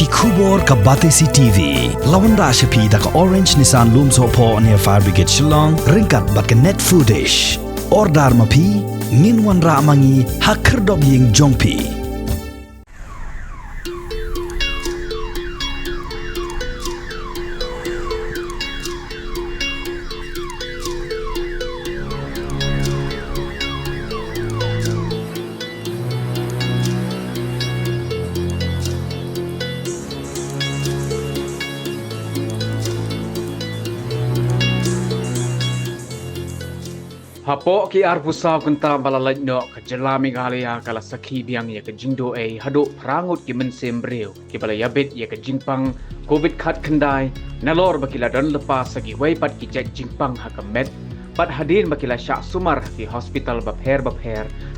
Kubor ka Batesi TV. Lawan Rashapi da ka Orange Nissan Looms Hopo near Fire Brigade Shillong. Ringkat bat ka net footage. Ordar mapi. Minwan ra mangi hakerdog ying jongpi. Hapo ki arpusaw kunta balalaj no kajalami galia kala sakhi biang ya ka jingdo ay hado prangut ki mensem breu ki balayabit ya ka jingpang covid khat khandai nalor bakila don lepas sagi waipat ki cek jingpang hakamet pat hadin bakila syak sumar ki hospital bapher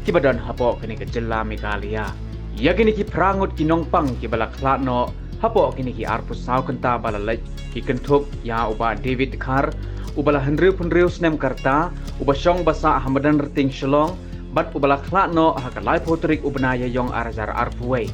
ki badan hapo kini ka jalami galia ya kini ki prangut ki nongpang ki balaklat no hapo kini ki arpusaw kunta balalaj ki kentup ya uba David Khar ubala henriu snem karta uba syong basa hamadan reting Shillong bat ubala klak no hakalai potrik ubnaya yong arajar arpuway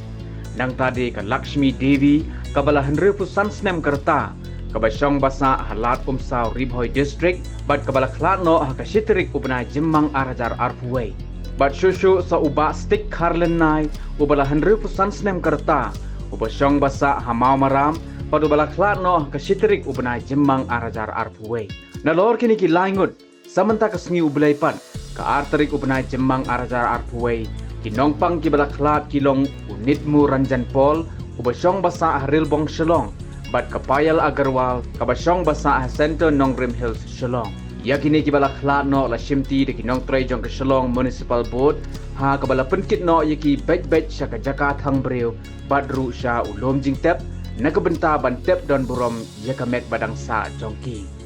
nang tadi ka Lakshmi Devi kabala henriu pusan snem karta kaba syong basa halat umsaw Ribhoy district bat kabala klak no hakashitrik ubna jemmang arajar arpuway bat shushu sa uba stick karlenai ubala henriu pusan snem karta uba syong basa hamau maram pat ubala klak no hakashitrik ubna jemmang arajar arpuway nalor kini ki laingut samanta kasngi ublaipan ka arterik ubna jemmang arajar arpuway ki nongpang ki balaklat kilong unitmu ranjan pol ubasyong basa haril bong Shillong bat kapayal agarwal kabasyong basa center nongrim hills Shillong yakini ki balaklat no la shimti de ki nong tray jong ka Shillong municipal board ha kabala penkit no yaki bet sya ka jakat hang breu badru sya ulom jingtep nakabenta ban tep don burom yakamet badang sa jongki